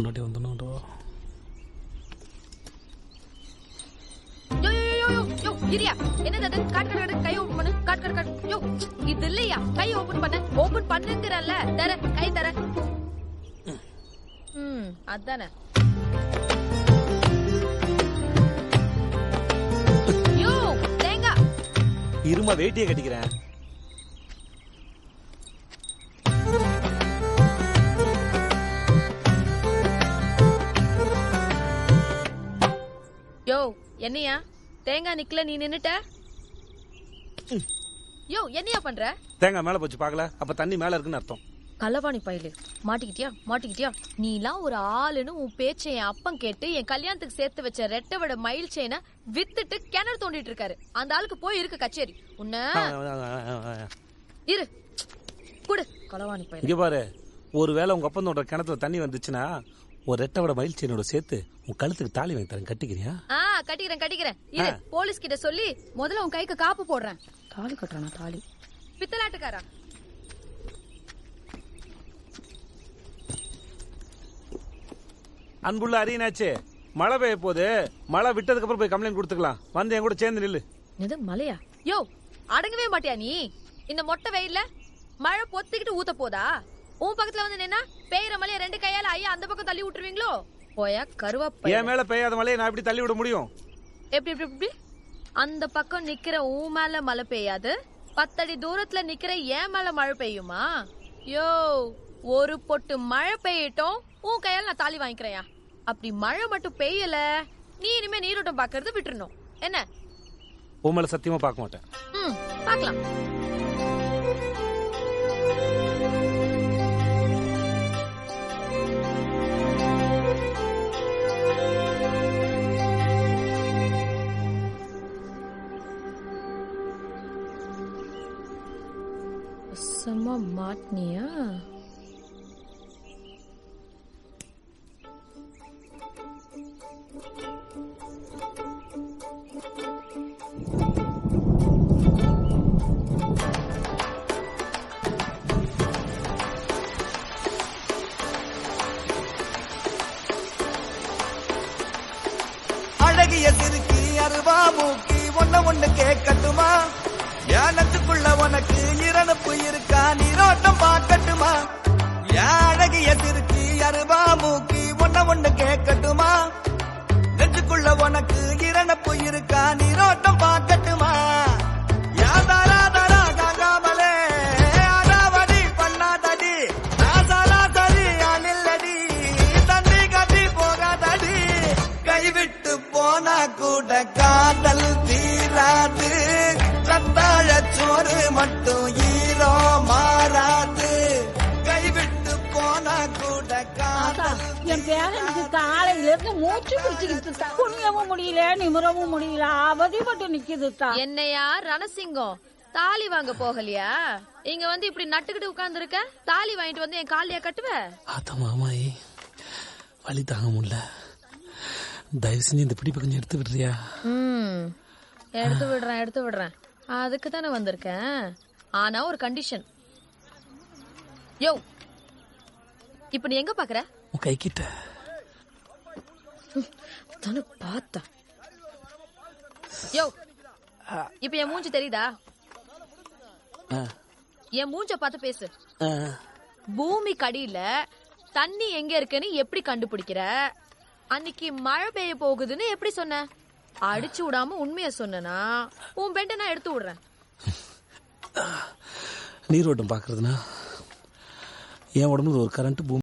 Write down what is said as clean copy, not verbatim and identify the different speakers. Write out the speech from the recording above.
Speaker 1: முன்னாடி வந்துனோடா.
Speaker 2: இரியா என்னது அது? காட் கை ஓபன் பண்ணு. காட் யோ இது இல்லையா? கை ஓபன் பண்ணு. ஓபன் பண்ணுங்கறல்ல. தர கை தர. அதானே. யோ தேங்கா
Speaker 1: இருமா வெயிட்டியே கட்டிக்கிறேன்.
Speaker 2: யோ என்னையா தேங்காய் நிக்கல நீ நின்னுட்ட? யோ என்னையா பண்ற?
Speaker 1: தேங்காய் மேல போச்சு பாக்கல, அப்ப தண்ணி மேல இருக்குன்னு அர்த்தம்.
Speaker 2: கலவாணி பையலு மாட்டிக்கிட்டியா? நீலாம் ஒரு ஆளுன்னு உன் பேச்ச என் அப்பன் கேட்டு என் கல்யாணத்துக்கு சேர்த்து வச்ச ரெட்டை விட மயில் செயினை வித்துட்டு கிணறு தோண்டிட்டு இருக்காரு. அந்த ஆளுக்கு போய் இருக்கு கச்சேரி. உன்ன இரு குடு கலவாணி பையல்.
Speaker 1: இங்க பாரு, ஒருவேளை உங்க அப்பன் தோன்ற கிணத்துல தண்ணி வந்துச்சுன்னா ஒரு ரெட்டை விட மயில் செயினோட சேர்த்து உன் கழுத்துக்கு தாலி வாங்கி தரேன், கட்டிக்கிறியா?
Speaker 2: கட்டிக்கிறேன். இரு போலீஸ் கிட்ட சொல்லி முதல்ல உன் கைக்கு காப்பு போடுறேன். தாலி கட்டுறானா? தாலி பித்தலாட்டுக்காரா?
Speaker 1: அன்புள்ள அரியனாச்சு, மழை பெய்ய போது, மழை விட்டதுக்கு அப்புறம் போய் கம்ப்ளைண்ட் கொடுத்துக்கலாம். வந்து என் கூட சேர்ந்து நில்லு.
Speaker 2: இது மழையா? யோ அடங்கவே மாட்டியா நீ? இந்த மொட்டை வெயில்ல மழை பொத்திக்கிட்டு ஊத்த போதா? உன் பக்கத்துல வந்து நின்னா பெய்யற மழைய ரெண்டு கையால ஐயா அந்த பக்கம் தள்ளி விட்டுருவீங்களோ? போயா கருவாப்பை.
Speaker 1: என் மேல பெய்யாத மழையை நான் எப்படி தள்ளி விட முடியும்?
Speaker 2: எப்படி அந்த பக்கம் நிக்கிற உன் மேல மழை பெய்யாது, 10 அடி தூரத்துல நிக்கிற ஏன் மேல மழை பெய்யுமா? யோ ஒரு பொட்டு மழை பெய்யட்டும், உன் கையால நான் தாலி வாங்கிக்கிறேன். அப்படி மழை மட்டும் பெய்யல, நீ இனிமே நீரோட்டம் பாக்குறது விட்டுறணும். என்ன?
Speaker 1: உன் மேல சத்தியமா பார்க்க மாட்டேன்.
Speaker 2: பாக்கலாம். சும்மா மாட்னியா?
Speaker 3: அழகிய சிறுக்கி அருவா மூக்கி ஒண்ணு கேட்கட்டுமா? ஞானத்துக்குள்ள உனக்கு இரணப்பு இருக்கா? நீரோட்டம் பார்க்கட்டுமா? அழகிய சிறுக்கி அருவா மூக்கி ஒண்ணு கேட்கட்டுமா? நெஞ்சுக்குள்ள உனக்கு இரணப்பு இருக்கா? நீரோட்டம் பார்க்கட்டுமா? யாதாராதரா காங்காமலே அடாவடி பண்ணாதடி, நாசாலா சரி அணில்லடி, தண்ணி கட்டி போகாதடி. கைவிட்டு போனா கூட காதல் தீராது, சத்தாழ சோறு மட்டும் ஈரோ மாறாது. கைவிட்டு போனா கூட காதல்.
Speaker 4: என் பேரனுக்கு காலையில இருந்து மூச்சு பிடிச்சுக்கிட்டு குனியவும் முடியல, நிமிரவும் முடியல, அவதிப்பட்டு நிக்குதுக்கா.
Speaker 2: என்னையா ரணசிங்கம், தாலி வாங்க போகலையா? இங்க வந்து இப்படி நட்டுக்கிட்டு உட்கார்ந்து இருக்க. தாலி வாங்கிட்டு வந்து என் காலியா கட்டுவ?
Speaker 1: அத மாமாயி வலி தாங்க முடியல, தயவு செஞ்சு இந்த பிடிப்பை கொஞ்சம் எடுத்து விடுறியா?
Speaker 2: எடுத்து விடுறேன். அதுக்கு தானே வந்திருக்கேன். ஆனா ஒரு கண்டிஷன். யோ இப்ப நீ எங்க பாக்குற?
Speaker 1: உன் கை கிட்ட
Speaker 2: தானே பார்த்தா. யோ இப்ப என் மூஞ்சி தெரியுதா? என் மூஞ்ச பார்த்து பேசு. பூமி கடியில தண்ணி எங்க இருக்குன்னு எப்படி கண்டுபிடிக்கிற? அன்னைக்கு மழை பெய்ய போகுதுன்னு எப்படி சொன்ன? அடிச்சு விடாம உண்மைய சொன்னா உன் பெண்ட நான் எடுத்து விடுறேன்.
Speaker 1: நீரோட்டம் பாக்குறதுனா என் உடம்புல ஒரு கரண்ட் பூமி